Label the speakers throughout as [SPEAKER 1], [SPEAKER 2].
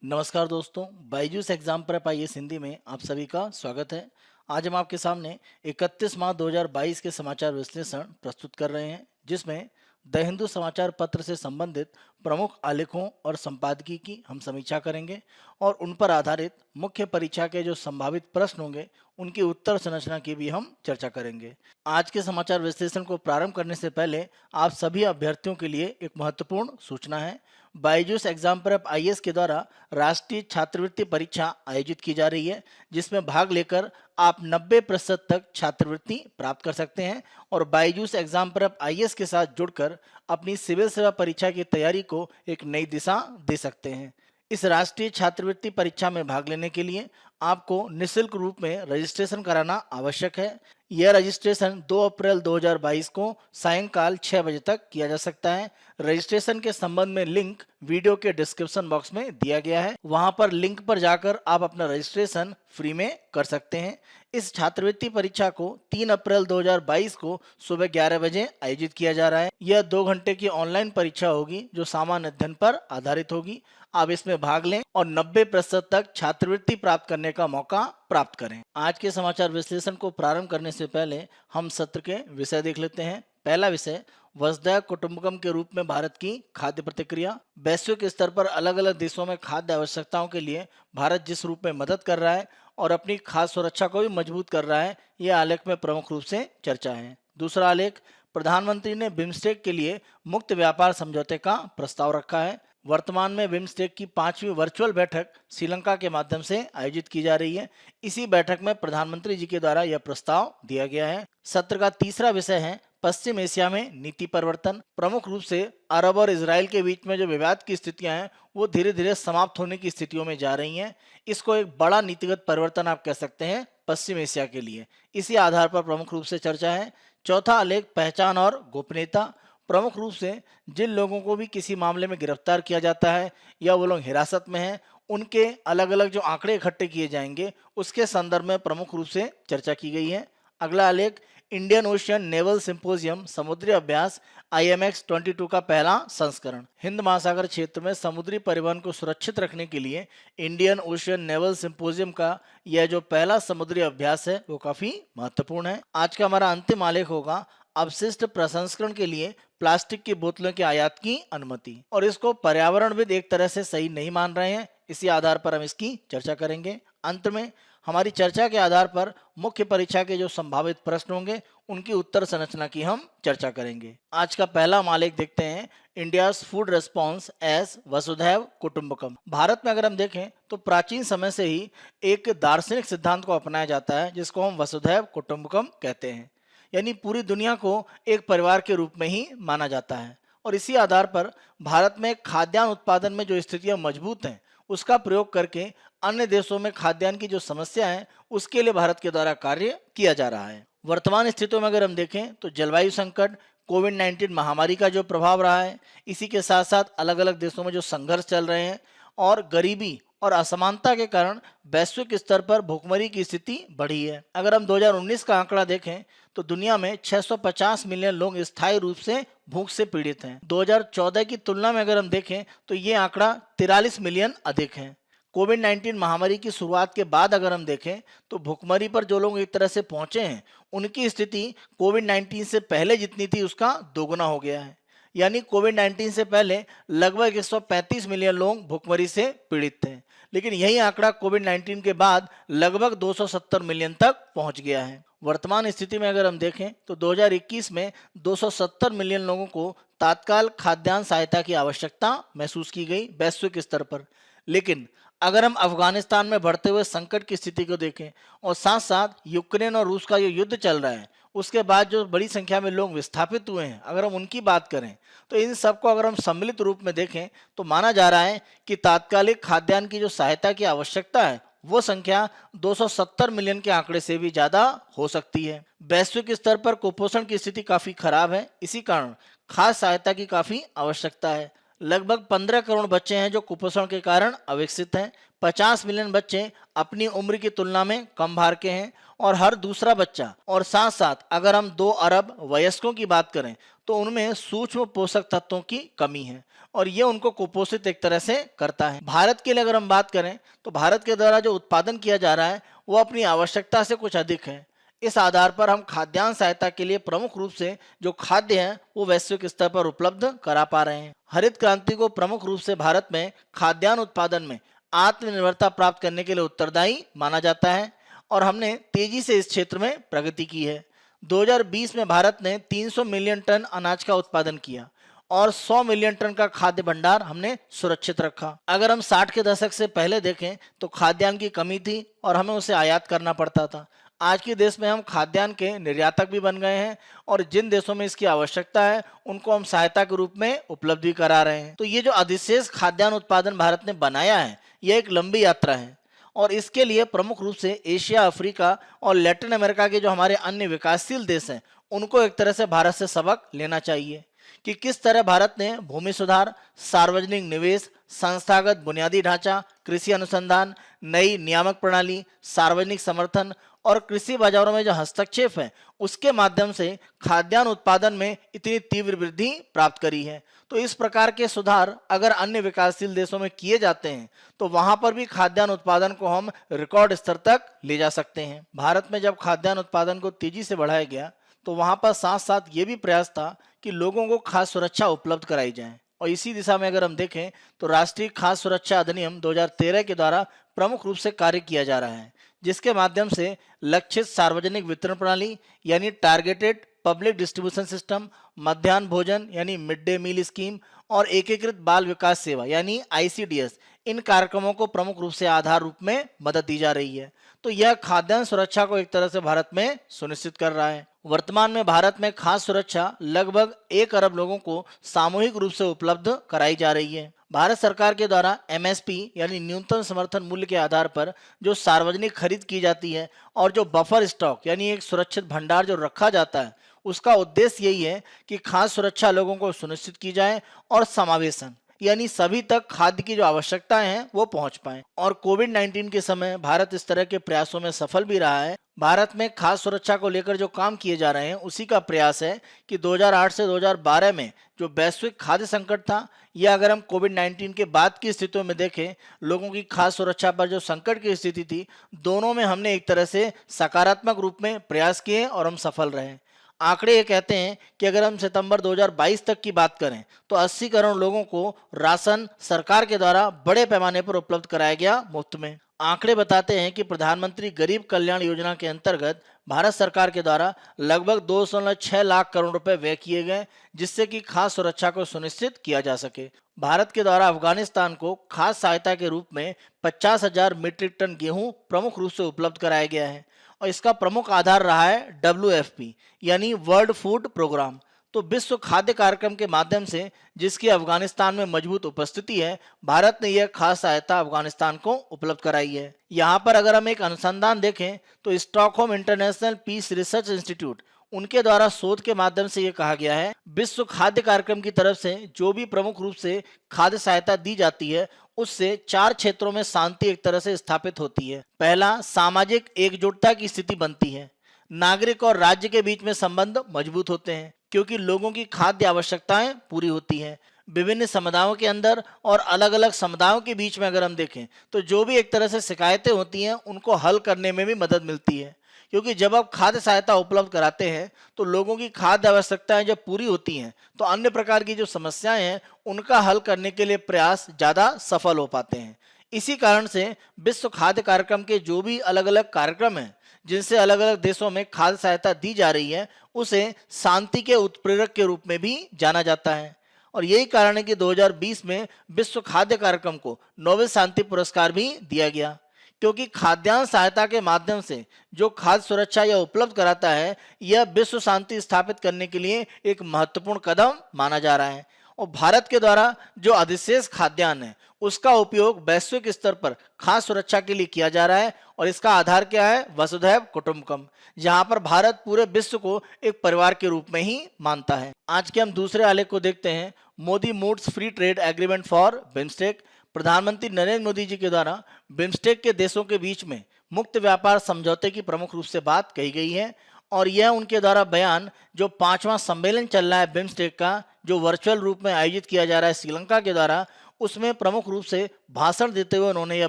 [SPEAKER 1] नमस्कार दोस्तों, Byju's exam prep IAS Hindi में आप सभी का स्वागत है। आज हम आपके सामने 31 मार्च 2022 के समाचार विश्लेषण प्रस्तुत कर रहे हैं, जिसमें द हिंदू समाचार पत्र से संबंधित प्रमुख आलेखों और संपादकीय की हम समीक्षा करेंगे और उन पर आधारित मुख्य परीक्षा के जो संभावित प्रश्न होंगे उनकी उत्तर संरचना की भी हम चर्चा करेंगे। आज के समाचार विश्लेषण को प्रारंभ करने से पहले आप सभी अभ्यर्थियों के लिए एक महत्वपूर्ण सूचना है। बायजूस एग्जाम प्रेप आईएएस के द्वारा राष्ट्रीय छात्रवृत्ति परीक्षा आयोजित की जा रही है, जिसमें भाग लेकर आप 90% तक छात्रवृत्ति प्राप्त कर सकते हैं और बायजूस एग्जाम प्रेप आईएएस के साथ जुड़कर अपनी सिविल सेवा परीक्षा की तैयारी को एक नई दिशा दे सकते हैं। इस राष्ट्रीय छात्रवृत्ति परीक्षा में भाग लेने के लिए आपको निःशुल्क रूप में रजिस्ट्रेशन कराना आवश्यक है। यह रजिस्ट्रेशन 2 अप्रैल 2022 को सायंकाल 6 बजे तक किया जा सकता है। रजिस्ट्रेशन के संबंध में लिंक वीडियो के डिस्क्रिप्शन बॉक्स में दिया गया है। वहां पर लिंक पर जाकर आप अपना रजिस्ट्रेशन फ्री में कर सकते हैं। इस छात्रवृत्ति परीक्षा को 3 अप्रैल 2022 को सुबह 11 बजे आयोजित किया जा रहा है। यह 2 घंटे की ऑनलाइन परीक्षा होगी जो सामान्य अध्ययन पर आधारित होगी। आप इसमें भाग लें और 90% तक छात्रवृत्ति प्राप्त करने का मौका प्राप्त करें। आज के समाचार विश्लेषण को प्रारंभ करने से पहले हम सत्र के विषय देख लेते हैं। पहला विषय वसुधैव कुटुंबकम के रूप में भारत की खाद्य प्रतिक्रिया। वैश्विक स्तर पर अलग अलग देशों में खाद्य आवश्यकताओं के लिए भारत जिस रूप में मदद कर रहा है और अपनी खाद्य सुरक्षा को भी मजबूत कर रहा है, यह आलेख में प्रमुख रूप से चर्चा है। दूसरा आलेख, प्रधानमंत्री ने बिम्स्टेक के लिए मुक्त व्यापार समझौते का प्रस्ताव रखा है। वर्तमान में बिम्स्टेक की 5वीं वर्चुअल बैठक श्रीलंका के माध्यम से आयोजित की जा रही है। इसी बैठक में प्रधानमंत्री जी के द्वारा यह प्रस्ताव दिया गया है। सत्र का तीसरा विषय है पश्चिम एशिया में नीति परिवर्तन। प्रमुख रूप से अरब और इजराइल के बीच में जो विवाद की स्थितियां हैं वो धीरे धीरे समाप्त होने की स्थितियों में जा रही हैं। इसको एक बड़ा नीतिगत परिवर्तन आप कह सकते हैं पश्चिम एशिया के लिए। इसी आधार पर प्रमुख रूप से चर्चा है। चौथा आलेख, पहचान और गोपनीयता। प्रमुख रूप से जिन लोगों को भी किसी मामले में गिरफ्तार किया जाता है या वो लोग हिरासत में हैं, उनके अलग अलग जो आंकड़े इकट्ठे किए जाएंगे उसके संदर्भ में प्रमुख रूप से चर्चा की गई है। अगला आलेख, इंडियन ओशियन नेवल सिंपोजियम समुद्री अभ्यास IMX 22 का पहला संस्करण। हिंद महासागर क्षेत्र में समुद्री परिवहन को सुरक्षित रखने के लिए इंडियन ओशियन नेवल सिंपोजियम का यह जो पहला समुद्री अभ्यास है वो काफी महत्वपूर्ण है। आज का हमारा अंतिम आलेख होगा अपशिष्ट प्रसंस्करण के लिए प्लास्टिक की बोतलों के आयात की अनुमति, और इसको पर्यावरणविद एक तरह से सही नहीं मान रहे हैं। इसी आधार पर हम इसकी चर्चा करेंगे। अंत में हमारी चर्चा के आधार पर मुख्य परीक्षा के जो संभावित प्रश्न होंगे उनकी उत्तर संरचना की हम चर्चा करेंगे। आज का पहला आलेख देखते हैं, इंडियाज फूड रेस्पॉन्स एज वसुधैव कुटुंबकम। भारत में अगर हम देखें तो प्राचीन समय से ही एक दार्शनिक सिद्धांत को अपनाया जाता है जिसको हम वसुधैव कुटुंबकम कहते हैं, यानी पूरी दुनिया को एक परिवार के रूप में ही माना जाता है। और इसी आधार पर भारत में खाद्यान्न उत्पादन में जो स्थितियां मजबूत हैं उसका प्रयोग करके अन्य देशों में खाद्यान्न की जो समस्या है उसके लिए भारत के द्वारा कार्य किया जा रहा है। वर्तमान स्थितियों में अगर हम देखें तो जलवायु संकट, कोविड-19 महामारी का जो प्रभाव रहा है, इसी के साथ साथ अलग अलग देशों में जो संघर्ष चल रहे हैं और गरीबी और असमानता के कारण वैश्विक स्तर पर भुखमरी की स्थिति बढ़ी है। अगर हम 2019 का आंकड़ा देखें तो दुनिया में 650 मिलियन लोग स्थायी रूप से भूख से पीड़ित हैं। 2014 की तुलना में अगर हम देखें तो ये आंकड़ा 43 मिलियन अधिक है। कोविड-19 महामारी की शुरुआत के बाद अगर हम देखें तो भुखमरी पर जो लोग एक तरह से पहुंचे हैं उनकी स्थिति कोविड-19 से पहले जितनी थी उसका दोगुना हो गया है। यानी कोविड-19 से पहले लगभग 135 मिलियन लोग भुखमरी से पीड़ित थे, लेकिन यही आंकड़ा कोविड-19 के बाद लगभग 270 मिलियन तक पहुंच गया है। वर्तमान स्थिति में अगर हम देखें तो 2021 में 270 मिलियन लोगों को तात्काल खाद्यान्न सहायता की आवश्यकता महसूस की गई वैश्विक स्तर पर। लेकिन अगर हम अफगानिस्तान में बढ़ते हुए संकट की स्थिति को देखें और साथ साथ यूक्रेन और रूस का जो युद्ध चल रहा है उसके बाद जो बड़ी संख्या में लोग विस्थापित हुए हैं, अगर हम उनकी बात करें तो इन सबको अगर हम सम्मिलित रूप में देखें तो माना जा रहा है कि तात्कालिक खाद्यान्न की जो सहायता की आवश्यकता है वो संख्या 270 मिलियन के आंकड़े से भी ज्यादा हो सकती है। वैश्विक स्तर पर कुपोषण की स्थिति काफी खराब है, इसी कारण खाद्य सहायता की काफी आवश्यकता है। लगभग 15 करोड़ बच्चे हैं जो कुपोषण के कारण अविकसित हैं। 50 मिलियन बच्चे अपनी उम्र की तुलना में कम भार के हैं और हर दूसरा बच्चा, और साथ साथ अगर हम 2 अरब वयस्कों की बात करें तो उनमें सूक्ष्म पोषक तत्वों की कमी है और ये उनको कुपोषित एक तरह से करता है। भारत के लिए अगर हम बात करें तो भारत के द्वारा जो उत्पादन किया जा रहा है वो अपनी आवश्यकता से कुछ अधिक है। इस आधार पर हम खाद्यान्न सहायता के लिए प्रमुख रूप से जो खाद्य है वो वैश्विक स्तर पर उपलब्ध करा पा रहे हैं। हरित क्रांति को प्रमुख रूप से भारत में खाद्यान्न उत्पादन में आत्मनिर्भरता प्राप्त करने के लिए उत्तरदायी माना जाता है और हमने तेजी से इस क्षेत्र में प्रगति की है। 2020 में भारत ने 300 मिलियन टन अनाज का उत्पादन किया और 100 मिलियन टन का खाद्य भंडार हमने सुरक्षित रखा। अगर हम 60 के दशक से पहले देखें तो खाद्यान्न की कमी थी और हमें उसे आयात करना पड़ता था। आज के देश में हम खाद्यान्न के निर्यातक भी बन गए हैं और जिन देशों में इसकी आवश्यकता है उनको हम सहायता के रूप में उपलब्ध भी करा रहे हैं। तो ये जो अधिशेष खाद्यान्न उत्पादन भारत ने बनाया है यह एक लंबी यात्रा है और इसके लिए प्रमुख रूप से एशिया, अफ्रीका और लैटिन अमेरिका के जो हमारे अन्य विकासशील देश हैं उनको एक तरह से भारत से सबक लेना चाहिए कि किस तरह भारत ने भूमि सुधार, सार्वजनिक निवेश, संस्थागत बुनियादी ढांचा, कृषि अनुसंधान, नई नियामक प्रणाली, सार्वजनिक समर्थन और कृषि बाजारों में जो हस्तक्षेप है उसके माध्यम से खाद्यान्न उत्पादन में इतनी तीव्र वृद्धि प्राप्त करी है। तो इस प्रकार के सुधार अगर अन्य विकासशील देशों में किए जाते हैं तो वहां पर भी खाद्यान्न उत्पादन को हम रिकॉर्ड स्तर तक ले जा सकते हैं। भारत में जब खाद्यान्न उत्पादन को तेजी से बढ़ाया गया तो वहां पर साथ साथ ये भी प्रयास था कि लोगों को खाद्य सुरक्षा उपलब्ध कराई जाए और इसी दिशा में अगर हम देखें तो राष्ट्रीय खाद्य सुरक्षा अधिनियम 2013 के द्वारा प्रमुख रूप से कार्य किया जा रहा है, जिसके माध्यम से लक्षित सार्वजनिक वितरण प्रणाली यानी टारगेटेड पब्लिक डिस्ट्रीब्यूशन सिस्टम, मध्याह्न भोजन यानी मिड डे मील स्कीम और एकीकृत बाल विकास सेवा यानी आईसीडीएस, इन कार्यक्रमों को प्रमुख रूप से आधार रूप में मदद दी जा रही है। तो यह खाद्यान्न सुरक्षा को एक तरह से भारत में सुनिश्चित कर रहा है। वर्तमान में भारत में खाद्य सुरक्षा लगभग 1 अरब लोगों को सामूहिक रूप से उपलब्ध कराई जा रही है। भारत सरकार के द्वारा एमएसपी यानी न्यूनतम समर्थन मूल्य के आधार पर जो सार्वजनिक खरीद की जाती है और जो बफर स्टॉक यानी एक सुरक्षित भंडार जो रखा जाता है उसका उद्देश्य यही है कि खाद्य सुरक्षा लोगों को सुनिश्चित की जाए और समावेशन यानी सभी तक खाद्य की जो आवश्यकताएं हैं वो पहुंच पाएं। और कोविड-19 के समय भारत इस तरह के प्रयासों में सफल भी रहा है। भारत में खाद्य सुरक्षा को लेकर जो काम किए जा रहे हैं उसी का प्रयास है कि 2008 से 2012 में जो वैश्विक खाद्य संकट था या अगर हम कोविड-19 के बाद की स्थितियों में देखें लोगों की खाद्य सुरक्षा पर जो संकट की स्थिति थी, दोनों में हमने एक तरह से सकारात्मक रूप में प्रयास किए और हम सफल रहे। आंकड़े ये कहते हैं कि अगर हम सितंबर 2022 तक की बात करें तो 80 करोड़ लोगों को राशन सरकार के द्वारा बड़े पैमाने पर उपलब्ध कराया गया मुफ्त में। आंकड़े बताते हैं कि प्रधानमंत्री गरीब कल्याण योजना के अंतर्गत भारत सरकार के द्वारा लगभग 2.6 लाख करोड़ रुपए व्यय किए गए, जिससे कि खाद्य सुरक्षा को सुनिश्चित किया जा सके। भारत के द्वारा अफगानिस्तान को खाद्य सहायता के रूप में 50,000 मीट्रिक टन गेहूं प्रमुख रूप से उपलब्ध कराया गया है और इसका प्रमुख आधार रहा है WFP यानी वर्ल्ड फूड प्रोग्राम। तो विश्व खाद्य कार्यक्रम के माध्यम से जिसकी अफगानिस्तान में मजबूत उपस्थिति है, भारत ने यह खाद्य सहायता अफगानिस्तान को उपलब्ध कराई है। यहाँ पर अगर हम एक अनुसंधान देखें तो Stockholm International Peace Research Institute उनके द्वारा शोध के माध्यम से ये कहा गया है विश्व खाद्य कार्यक्रम की तरफ से जो भी प्रमुख रूप से खाद्य सहायता दी जाती है उससे 4 क्षेत्रों में शांति एक तरह से स्थापित होती है। पहला, सामाजिक एकजुटता की स्थिति बनती है। नागरिक और राज्य के बीच में संबंध मजबूत होते हैं क्योंकि लोगों की खाद्य आवश्यकताएं पूरी होती हैं। विभिन्न समुदायों के अंदर और अलग अलग समुदायों के बीच में अगर हम देखें तो जो भी एक तरह से शिकायतें होती हैं उनको हल करने में भी मदद मिलती है, क्योंकि जब आप खाद्य सहायता उपलब्ध कराते हैं तो लोगों की खाद्य आवश्यकताएं जब पूरी होती हैं तो अन्य प्रकार की जो समस्याएं हैं उनका हल करने के लिए प्रयास ज़्यादा सफल हो पाते हैं। इसी कारण से विश्व खाद्य कार्यक्रम के जो भी अलग अलग कार्यक्रम हैं जिनसे अलग अलग देशों में खाद्य सहायता दी जा रही है उसे शांति के उत्प्रेरक के रूप में भी जाना जाता है। और यही कारण है कि 2020 में विश्व खाद्य कार्यक्रम को नोबेल शांति पुरस्कार भी दिया गया, क्योंकि खाद्यान्न सहायता के माध्यम से जो खाद्य सुरक्षा यह उपलब्ध कराता है यह विश्व शांति स्थापित करने के लिए एक महत्वपूर्ण कदम माना जा रहा है। और भारत के द्वारा जो अधिशेष खाद्यान्न है उसका उपयोग वैश्विक स्तर पर खाद्य सुरक्षा के लिए किया जा रहा है और इसका आधार क्या है? वसुधैव कुटुंबकम, जहां पर भारत पूरे विश्व को एक परिवार के रूप में ही मानता है। आज के हम दूसरे आलेख को देखते हैं, Modi moods free trade agreement for BIMSTEC. प्रधानमंत्री नरेंद्र मोदी जी के द्वारा बिम्स्टेक के देशों के बीच में मुक्त व्यापार समझौते की प्रमुख रूप से बात कही गई है और यह उनके द्वारा बयान जो 5वां सम्मेलन चल रहा है बिम्स्टेक का, जो वर्चुअल रूप में आयोजित किया जा रहा है श्रीलंका के द्वारा, उसमें प्रमुख रूप से भाषण देते हुए उन्होंने यह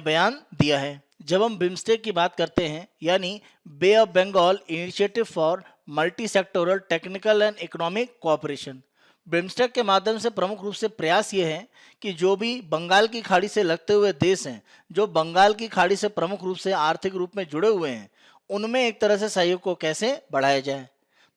[SPEAKER 1] बयान दिया है। जब हम बिम्स्टेक की बात करते हैं, यानी Bay of Bengal initiative for multi sectoral technical and economic cooperation, BIMSTEC के माध्यम से प्रमुख रूप से प्रयास ये है कि जो भी बंगाल की खाड़ी से लगते हुए देश हैं, जो बंगाल की खाड़ी से प्रमुख रूप से आर्थिक रूप में जुड़े हुए हैं, उनमें एक तरह से सहयोग को कैसे बढ़ाया जाए।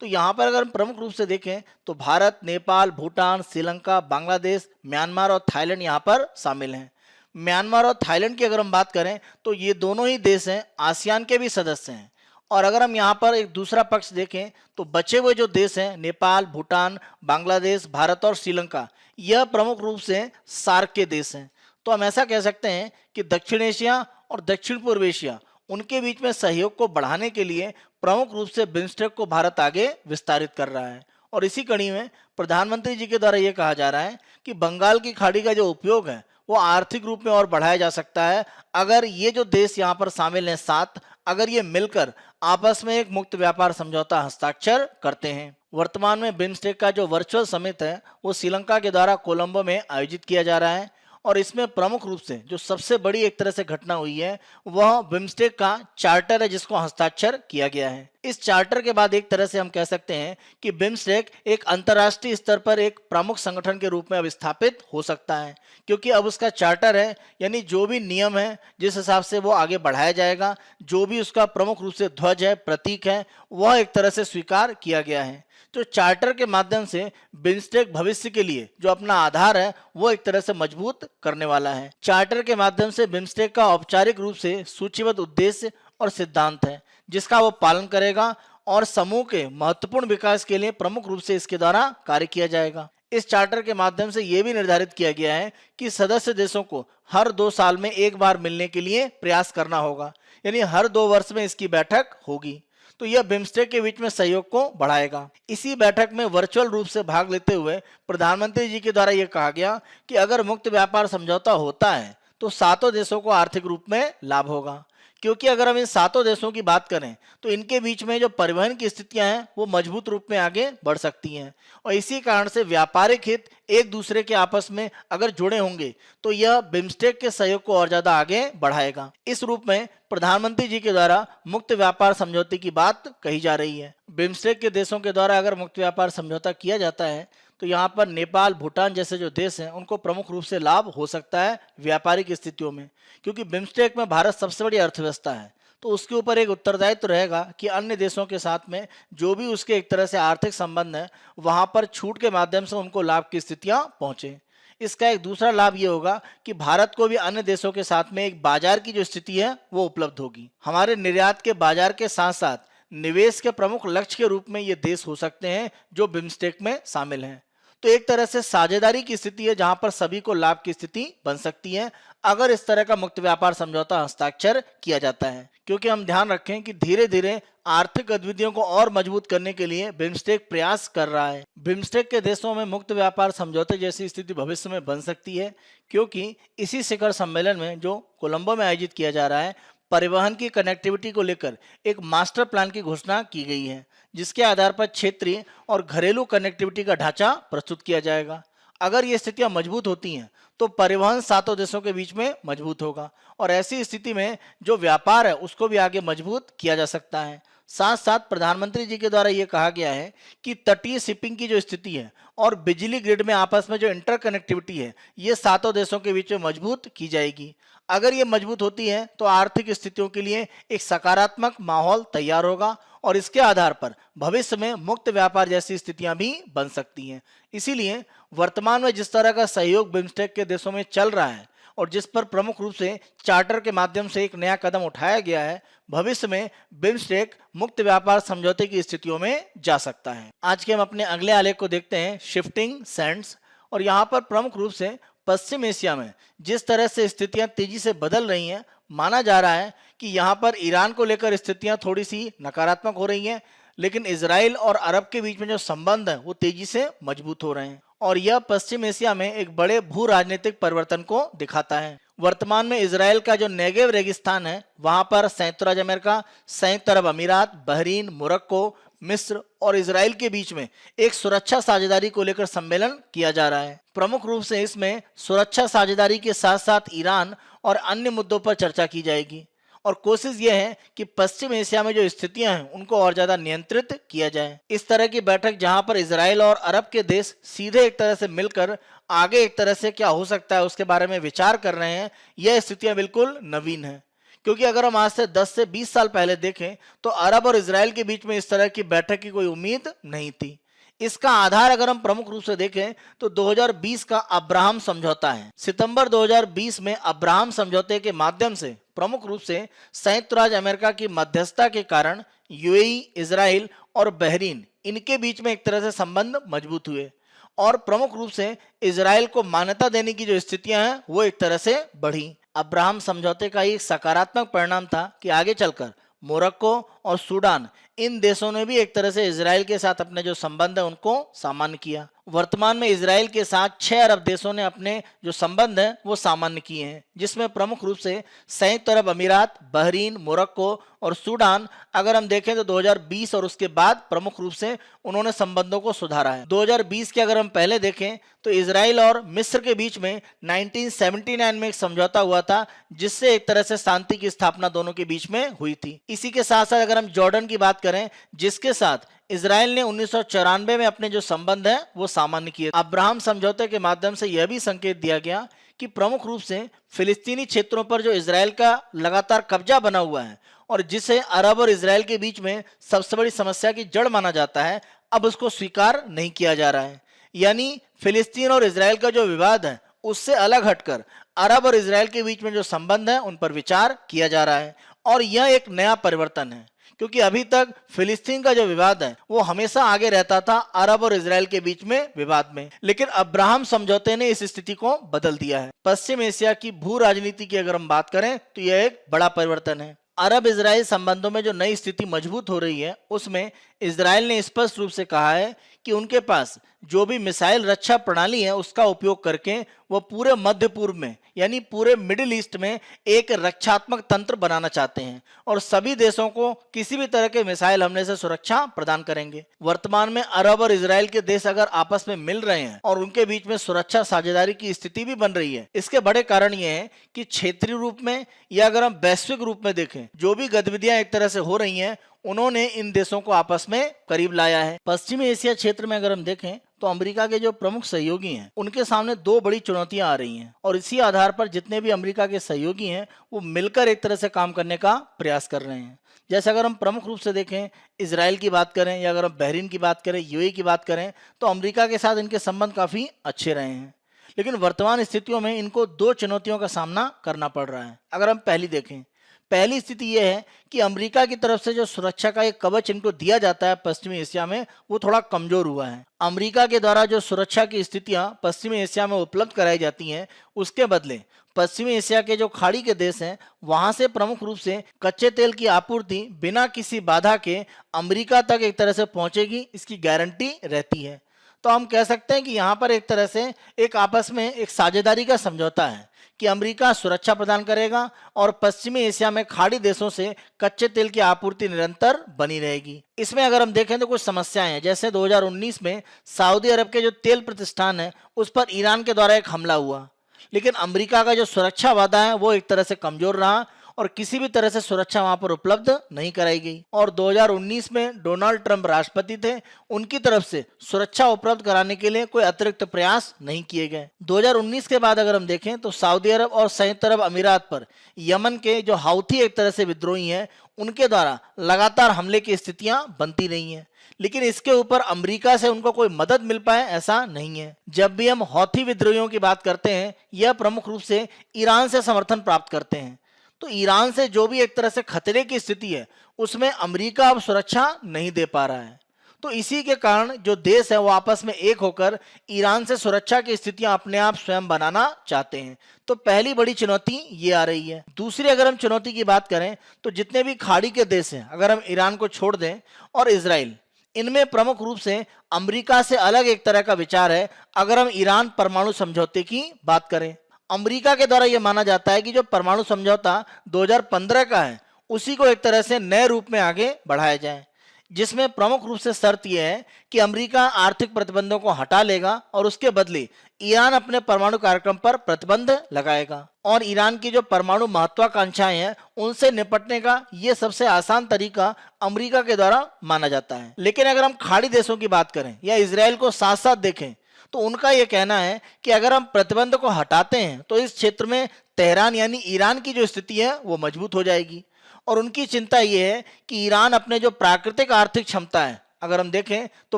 [SPEAKER 1] तो यहाँ पर अगर हम प्रमुख रूप से देखें तो भारत, नेपाल, भूटान, श्रीलंका, बांग्लादेश, म्यांमार और थाईलैंड यहाँ पर शामिल हैं। म्यांमार और थाईलैंड की अगर हम बात करें तो ये दोनों ही देश हैं आसियान के भी सदस्य हैं। और अगर हम यहाँ पर एक दूसरा पक्ष देखें तो बचे हुए जो देश हैं नेपाल, भूटान, बांग्लादेश, भारत और श्रीलंका, यह प्रमुख रूप से सार्क के देश हैं। तो हम ऐसा कह सकते हैं कि दक्षिण एशिया और दक्षिण पूर्व एशिया, उनके बीच में सहयोग को बढ़ाने के लिए प्रमुख रूप से बिम्स्टेक को भारत आगे विस्तारित कर रहा है। और इसी कड़ी में प्रधानमंत्री जी के द्वारा यह कहा जा रहा है कि बंगाल की खाड़ी का जो उपयोग है वो आर्थिक रूप में और बढ़ाया जा सकता है अगर ये जो देश यहाँ पर शामिल हैं 7, अगर ये मिलकर आपस में एक मुक्त व्यापार समझौता हस्ताक्षर करते हैं। वर्तमान में बिम्स्टेक का जो वर्चुअल समिट है वो श्रीलंका के द्वारा कोलंबो में आयोजित किया जा रहा है। और इसमें प्रमुख रूप से जो सबसे बड़ी एक तरह से घटना हुई है वह बिम्स्टेक का चार्टर है, जिसको हस्ताक्षर किया गया है। इस चार्टर के बाद एक तरह से हम कह सकते हैं कि बिम्स्टेक एक अंतर्राष्ट्रीय स्तर पर एक प्रमुख संगठन के रूप में अब स्थापित हो सकता है, क्योंकि अब उसका चार्टर है, यानी जो भी नियम है जिस हिसाब से वो आगे बढ़ाया जाएगा, जो भी उसका प्रमुख रूप से ध्वज है, प्रतीक है, वह एक तरह से स्वीकार किया गया है। तो चार्टर के माध्यम से बिम्स्टेक भविष्य के लिए जो अपना आधार है वो एक तरह से मजबूत करने वाला है। चार्टर के माध्यम से बिम्स्टेक का औपचारिक रूप से सूचीबद्ध उद्देश्य और सिद्धांत है जिसका वो पालन करेगा और समूह के महत्वपूर्ण विकास के लिए प्रमुख रूप से इसके द्वारा कार्य किया जाएगा। इस चार्टर के माध्यम से यह भी निर्धारित किया गया है कि सदस्य देशों को हर 2 साल में एक बार मिलने के लिए प्रयास करना होगा, यानी हर 2 वर्ष में इसकी बैठक होगी। तो यह बिम्स्टेक के बीच में सहयोग को बढ़ाएगा। इसी बैठक में वर्चुअल रूप से भाग लेते हुए प्रधानमंत्री जी के द्वारा यह कहा गया कि अगर मुक्त व्यापार समझौता होता है तो 7 देशों को आर्थिक रूप में लाभ होगा, क्योंकि अगर हम इन 7 देशों की बात करें तो इनके बीच में जो परिवहन की स्थितियां हैं वो मजबूत रूप में आगे बढ़ सकती हैं और इसी कारण से व्यापारिक हित एक दूसरे के आपस में अगर जुड़े होंगे तो यह बिम्स्टेक के सहयोग को और ज्यादा आगे बढ़ाएगा। इस रूप में प्रधानमंत्री जी के द्वारा मुक्त व्यापार समझौते की बात कही जा रही है। बिम्स्टेक के देशों के द्वारा अगर मुक्त व्यापार समझौता किया जाता है तो यहाँ पर नेपाल, भूटान जैसे जो देश हैं उनको प्रमुख रूप से लाभ हो सकता है व्यापारिक स्थितियों में, क्योंकि बिम्स्टेक में भारत सबसे बड़ी अर्थव्यवस्था है। तो उसके ऊपर एक उत्तरदायित्व रहेगा कि अन्य देशों के साथ में जो भी उसके एक तरह से आर्थिक संबंध है वहाँ पर छूट के माध्यम से उनको लाभ की स्थितियाँ पहुँचे। इसका एक दूसरा लाभ ये होगा कि भारत को भी अन्य देशों के साथ में एक बाजार की जो स्थिति है वो उपलब्ध होगी। हमारे निर्यात के बाजार के साथ साथ निवेश के प्रमुख लक्ष्य के रूप में ये देश हो सकते हैं जो बिम्स्टेक में शामिल हैं। तो एक तरह से साझेदारी की स्थिति है जहां पर सभी को लाभ की स्थिति बन सकती है अगर इस तरह का मुक्त व्यापार समझौता हस्ताक्षर किया जाता है, क्योंकि हम ध्यान रखें कि धीरे धीरे आर्थिक गतिविधियों को और मजबूत करने के लिए बिम्स्टेक प्रयास कर रहा है। बिम्स्टेक के देशों में मुक्त व्यापार समझौते जैसी स्थिति भविष्य में बन सकती है, क्योंकि इसी शिखर सम्मेलन में जो कोलंबो में आयोजित किया जा रहा है, परिवहन की कनेक्टिविटी को लेकर एक मास्टर प्लान की घोषणा की गई है, जिसके आधार पर क्षेत्रीय और घरेलू कनेक्टिविटी का ढांचा प्रस्तुत किया जाएगा। अगर ये स्थितियां मजबूत होती हैं तो परिवहन 7 देशों के बीच में मजबूत होगा और ऐसी स्थिति में जो व्यापार है उसको भी आगे मजबूत किया जा सकता है। साथ साथ प्रधानमंत्री जी के द्वारा ये कहा गया है कि तटीय शिपिंग की जो स्थिति है और बिजली ग्रिड में आपस में जो इंटरकनेक्टिविटी है ये 7 देशों के बीच में मजबूत की जाएगी। अगर ये मजबूत होती है तो आर्थिक स्थितियों के लिए एक सकारात्मक माहौल तैयार होगा और इसके आधार पर भविष्य में मुक्त व्यापार जैसी स्थितियां भी बन सकती हैं। इसीलिए वर्तमान में जिस तरह का सहयोग बिम्स्टेक के देशों में चल रहा है और जिस पर प्रमुख रूप से चार्टर के माध्यम से एक नया कदम उठाया गया है, भविष्य में बिम्स्टेक मुक्त व्यापार समझौते की स्थितियों में जा सकता है। आज के हम अपने अगले आलेख को देखते हैं, शिफ्टिंग सैंड्स। और यहाँ पर प्रमुख रूप से पश्चिम एशिया में जिस तरह से स्थितियां तेजी से बदल रही हैं, माना जा रहा है कि यहाँ पर ईरान को लेकर स्थितियां थोड़ी सी नकारात्मक हो रही हैं, लेकिन इजराइल और अरब के बीच में जो संबंध है वो तेजी से मजबूत हो रहे हैं और यह पश्चिम एशिया में एक बड़े भू राजनीतिक परिवर्तन को दिखाता है। वर्तमान में इजराइल का जो नेगेव रेगिस्तान है वहां पर संयुक्त राज्य अमेरिका, संयुक्त अरब अमीरात, बहरीन, मोरक्को, मिस्र और इजराइल के बीच में एक सुरक्षा साझेदारी को लेकर सम्मेलन किया जा रहा है। प्रमुख रूप से इसमें सुरक्षा साझेदारी के साथ साथ ईरान और अन्य मुद्दों पर चर्चा की जाएगी और कोशिश यह है कि पश्चिम एशिया में जो स्थितियां हैं उनको और ज्यादा नियंत्रित किया जाए। इस तरह की बैठक जहां पर इजराइल और अरब के देश सीधे एक तरह से मिलकर आगे एक तरह से क्या हो सकता है उसके बारे में विचार कर रहे हैं, यह स्थितियां बिल्कुल नवीन है। क्योंकि अगर हम आज से 10 से 20 साल पहले देखें तो अरब और इजराइल के बीच में इस तरह की बैठक की कोई उम्मीद नहीं थी। इसका आधार अगर हम प्रमुख रूप से देखें तो 2020 का अब्राहम समझौता है। सितंबर 2020 में अब्राहम समझौते के माध्यम से प्रमुख रूप से संयुक्त राज्य अमेरिका की मध्यस्थता के कारण यूएई, इजराइल और बहरीन इनके बीच में एक तरह से संबंध मजबूत हुए और प्रमुख रूप से इजराइल को मान्यता देने की जो स्थितियां हैं वो एक तरह से बढ़ी। अब्राहम समझौते का एक सकारात्मक परिणाम था कि आगे चलकर मोरक्को और सूडान इन देशों ने भी एक तरह से इजराइल के साथ अपने जो संबंध है उनको सामान्य किया। वर्तमान में इजराइल के साथ 6 अरब देशों ने अपने जो संबंध है वो सामान्य किए हैं, जिसमें प्रमुख रूप से संयुक्त अरब अमीरात, बहरीन, मोरक्को और सूडान अगर हम देखें तो 2020 और उसके बाद प्रमुख रूप से उन्होंने संबंधों को सुधारा है। 2020 के अगर हम पहले देखें तो इजराइल और मिस्र के बीच में 1979 में एक समझौता हुआ था जिससे एक तरह से शांति की स्थापना दोनों के बीच में हुई थी। इसी के साथ साथ अगर हम जॉर्डन की बात करें जिसके साथ इजराइल ने 1994 में अपने जो संबंध है वो सामान्य किए। अब्राहम समझौते के माध्यम से यह भी संकेत दिया गया कि प्रमुख रूप से फिलिस्तीनी क्षेत्रों पर जो इजराइल का लगातार कब्जा बना हुआ है और जिसे अरब और इजराइल के बीच में सबसे बड़ी समस्या की जड़ माना जाता है, अब उसको स्वीकार नहीं किया जा रहा है। यानी फिलिस्तीन और इजराइल का जो विवाद है उससे अलग हटकर अरब और इजराइल के बीच में जो संबंध है उन पर विचार किया जा रहा है और यह एक नया परिवर्तन है, क्योंकि अभी तक फिलिस्तीन का जो विवाद है वो हमेशा आगे रहता था अरब और इजराइल के बीच में विवाद में, लेकिन अब्राहम समझौते ने इस स्थिति को बदल दिया है। पश्चिम एशिया की भू राजनीति की अगर हम बात करें तो यह एक बड़ा परिवर्तन है। अरब इजराइल संबंधों में जो नई स्थिति मजबूत हो रही है उसमें इजराइल ने स्पष्ट रूप से कहा है कि उनके पास जो भी मिसाइल रक्षा प्रणाली है उसका उपयोग करके वो पूरे मध्य पूर्व में यानी पूरे मिडिल ईस्ट में एक रक्षात्मक तंत्र बनाना चाहते हैं और सभी देशों को किसी भी तरह के मिसाइल हमले से सुरक्षा प्रदान करेंगे। वर्तमान में अरब और इजराइल के देश अगर आपस में मिल रहे हैं और उनके बीच में सुरक्षा साझेदारी की स्थिति भी बन रही है, इसके बड़े कारण ये है कि क्षेत्रीय रूप में या अगर हम वैश्विक रूप में देखें जो भी गतिविधियां एक तरह से हो रही हैं उन्होंने इन देशों को आपस में करीब लाया है। पश्चिमी एशिया क्षेत्र में अगर हम देखें तो अमेरिका के जो प्रमुख सहयोगी हैं उनके सामने 2 बड़ी चुनौतियां आ रही हैं और इसी आधार पर जितने भी अमेरिका के सहयोगी हैं वो मिलकर एक तरह से काम करने का प्रयास कर रहे हैं। जैसे अगर हम प्रमुख रूप से देखें इजराइल की बात करें या अगर हम बहरीन की बात करें, यूएई की बात करें तो अमेरिका के साथ इनके संबंध काफी अच्छे रहे हैं, लेकिन वर्तमान स्थितियों में इनको 2 चुनौतियों का सामना करना पड़ रहा है। अगर हम पहली देखें, पहली स्थिति यह है कि अमेरिका की तरफ से जो सुरक्षा का एक कवच इनको दिया जाता है पश्चिमी एशिया में वो थोड़ा कमजोर हुआ है। अमेरिका के द्वारा जो सुरक्षा की स्थितियां पश्चिमी एशिया में उपलब्ध कराई जाती हैं उसके बदले पश्चिमी एशिया के जो खाड़ी के देश हैं वहां से प्रमुख रूप से कच्चे तेल की आपूर्ति बिना किसी बाधा के अमेरिका तक एक तरह से पहुंचेगी, इसकी गारंटी रहती है। तो हम कह सकते हैं कि यहाँ पर एक तरह से एक आपस में एक साझेदारी का समझौता है कि अमेरिका सुरक्षा प्रदान करेगा और पश्चिमी एशिया में खाड़ी देशों से कच्चे तेल की आपूर्ति निरंतर बनी रहेगी। इसमें अगर हम देखें तो कुछ समस्याएं हैं, जैसे 2019 में सऊदी अरब के जो तेल प्रतिष्ठान है उस पर ईरान के द्वारा एक हमला हुआ, लेकिन अमेरिका का जो सुरक्षा वादा है वो एक तरह से कमजोर रहा और किसी भी तरह से सुरक्षा वहां पर उपलब्ध नहीं कराई गई। और 2019 में डोनाल्ड ट्रंप राष्ट्रपति थे, उनकी तरफ से सुरक्षा उपलब्ध कराने के लिए कोई अतिरिक्त प्रयास नहीं किए गए। 2019 के बाद अगर हम देखें तो सऊदी अरब और संयुक्त अरब अमीरात पर यमन के जो हाउथी एक तरह से विद्रोही हैं उनके द्वारा लगातार हमले की स्थितियां बनती रही हैं, लेकिन इसके ऊपर अमेरिका से उनको कोई मदद मिल पाए ऐसा नहीं है। जब भी हम हौथी विद्रोहियों की बात करते हैं यह प्रमुख रूप से ईरान से समर्थन प्राप्त करते हैं, तो ईरान से जो भी एक तरह से खतरे की स्थिति है उसमें अमेरिका अब सुरक्षा नहीं दे पा रहा है। तो इसी के कारण जो देश है वो आपस में एक होकर ईरान से सुरक्षा की स्थितियां अपने आप स्वयं बनाना चाहते हैं। तो पहली बड़ी चुनौती ये आ रही है। दूसरी अगर हम चुनौती की बात करें तो जितने भी खाड़ी के देश हैं, अगर हम ईरान को छोड़ दें और इजराइल, इनमें प्रमुख रूप से अमेरिका से अलग एक तरह का विचार है। अगर हम ईरान परमाणु समझौते की बात करें, अमेरिका के द्वारा यह माना जाता है कि जो परमाणु समझौता 2015 का है उसी को एक तरह से नए रूप में आगे बढ़ाया जाए। जिसमें प्रमुख रूप से शर्त यह है कि अमेरिका आर्थिक प्रतिबंधों को हटा लेगा और उसके बदले ईरान अपने परमाणु कार्यक्रम पर प्रतिबंध लगाएगा। और ईरान की जो परमाणु महत्वाकांक्षाएं हैं उनसे निपटने का यह सबसे आसान तरीका अमेरिका के द्वारा माना जाता है। लेकिन अगर हम खाड़ी देशों की बात करें या इजराइल को साथ साथ देखें तो उनका यह कहना है कि अगर हम प्रतिबंध को हटाते हैं तो इस क्षेत्र में तेहरान यानी ईरान की जो स्थिति है वो मजबूत हो जाएगी। और उनकी चिंता यह है कि ईरान अपने जो प्राकृतिक आर्थिक क्षमता है, अगर हम देखें तो